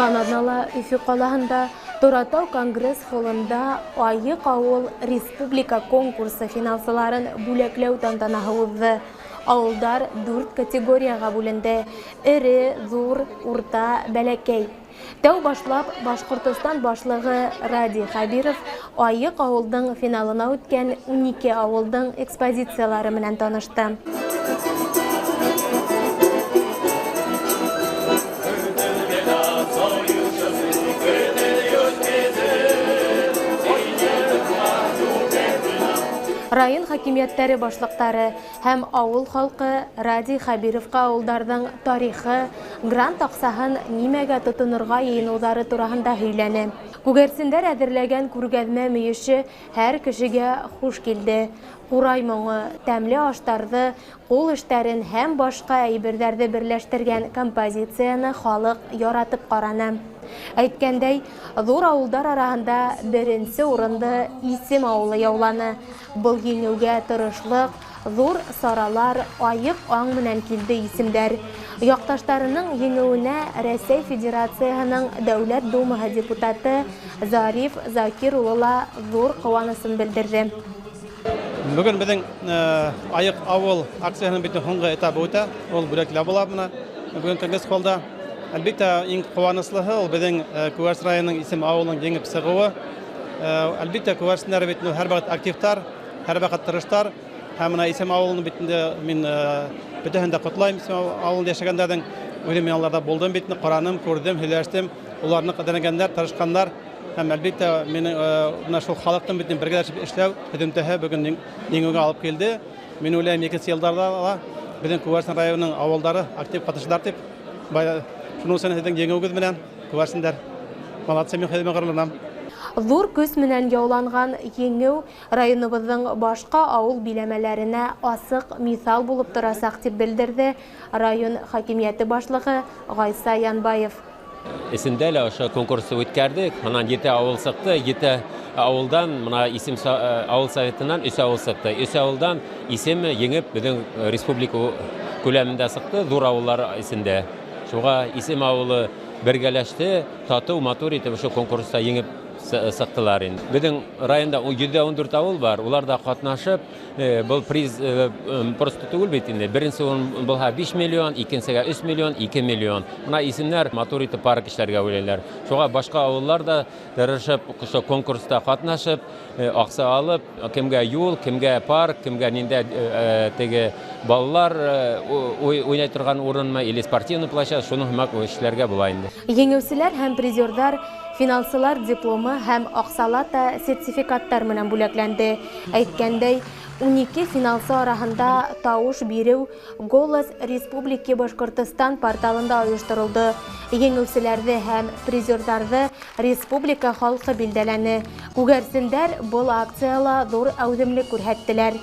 Канаднала Үфі қалағында Торатау Конгресс холында Айық ауыл республика конкурсы финалсыларын бүләкләү тантанаһы узды. Ауылдар 4 категорияға бүленде: ире, зур, урта, бәләкәй. Тәу башлап Башкортостан башлыгы Ради Хабиров Айық ауылдың финалына үткән 12 ауылдың экспозициялары менән танышты. Район хакимияттәре башлыктары һәм авыл халкы Ради Хабировка авылдарның тарихы, грант аксаһын нимәгә тотынырга йыйынуҙары тураһында һөйләне. Күгәрсендәр әҙерләгән күргәҙмә мөйөше һәр кешегә хуш килде. Ҡурай моңо, тәмле аштарҙы, ҡул эштәрен һәм башҡа әйберҙәрҙе берләштергән композицияны халыҡ яратып ҡараны. Әйткәндәй, ҙур ауылдар араһында беренсе урынды Исем ауылы яуланы. Был еңеүгә тырышлык, ҙур саралар, Айыҡ аң менән килде исемдәр. Яҡташтарының еңеүенә Рәсәй Федерацияһының Дәүләт Думаһы депутаты Зариф Закир улы ҙур ҡыуанысын белдерҙе. Бөгөн беҙҙең Айыҡ ауыл акцияһының бит һуңғы этабы үтә. Ул бүләкләү була бына бөгөн Конгресс холлда. Әлбиттә, иң ҡыуаныслыһы ул беҙҙең Күгәрс районының Исем ауылының еңеп сығыуы. Әлбиттә, күгәрсендәр бит һәр ваҡыт активтар, һәр ваҡыт тырыштар. Һәм мына Исем ауылының битендә мин бөтәһен дә ҡотлайым. Исем ауылында йәшәгәндәрҙең үҙем янларҙа булдым бит, ҡараным, күрҙем, һөйләштем. Уларны ҡәҙерләгәндәр, тырышҡандар. Һәм әлбиттә, мин шул халыҡтың бит бергәләшеп эшләү һөҙөмтәһе бөгөн еңеүгә алып килде. Мин уйлайым, 2 йылдарҙа ла беҙҙең Күгәрсен районының ауылдары актив ҡатнашалар дип. Шуның өсөн һеҙҙең еңеүегеҙ менән, күгәрсендәр, молодцы, мин хәҙер ғорурланам. Ҙур көс менән яуланған еңеү районыбыҙҙың башҡа ауыл биләмәләренә асыҡ миҫал булып торасаҡ тип белдерҙе район хакимиәте башлығы Ғайса Янбаев. Эсендә лә ошо конкурсы үткәрдек. Манан 7 ауыл сыҡты. 7 ауылдан, мына Исем ауыл советынан 3 ауыл сыҡты. 3 ауылдан Исем еңеп беҙҙең республика күләмендә сыҡты, ҙур ауылдар эсендә. Шуға Исем ауылы бергәләште, татыу, матур итеп ошо конкурста еңеп сыҡтылар инде. Беҙҙең районда 114 ауыл бар. Улар да ҡатнашып, был приз просто түгел бит инде. Беренсе урын булһа 5 миллион, икенсегә 3 миллион, 2 миллион. Мына исемнәр матур итеп парк эшләргә уйлайлар. Шуға башҡа ауыллар да тырышып, ошо конкурста ҡатнашып, аҡса алып, кемгә юл, кемгә парк, кемгә ниндә теге балалар уйнай торған урынмы, или спортивный площадка, шуны һымаҡ эшләргә була инде. Еңеүселәр һәм призерҙар финалсылар дипломы һәм аҡсалата сертификаттар менән бүләкләнде. Әйткәндәй, 12 финалсы араһында тауыш биреү «Голос Республики Башкортостан» порталында ойошторолдо. Еңеүселәрҙе һәм призерҙарҙы республика халҡы билдәләне. Күгәрсендәр был акцияла ҙур әүҙемлек күрһәттеләр.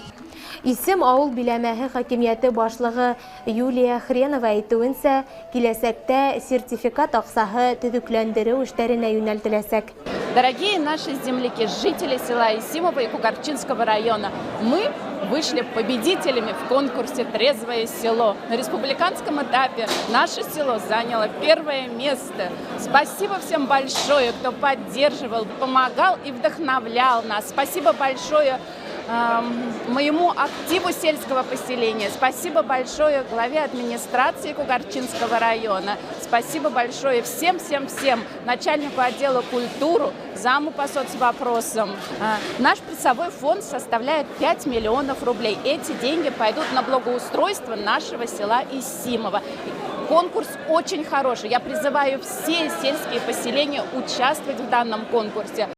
Исем ауыл биләмәһе хакимиәте башлығы Юлия Хренова әйтеүенсә, киләсәктә сертификат аҡсаһы төҙөкләндереү эштәренә йүнәлтеләсәк. Дорогие наши земляки, жители села Исимова и Кугарчинского района, мы вышли победителями в конкурсе «Трезвое село». На республиканском этапе наше село заняло 1-е место. Спасибо всем большое, кто поддерживал, помогал и вдохновлял нас. Спасибо большое моему активу сельского поселения. Спасибо большое главе администрации Кугарчинского района. Спасибо большое всем начальнику отдела культуры, заму по соцвопросам. Наш призовой фонд составляет 5 миллионов рублей. Эти деньги пойдут на благоустройство нашего села Исимова. Конкурс очень хороший. Я призываю все сельские поселения участвовать в данном конкурсе.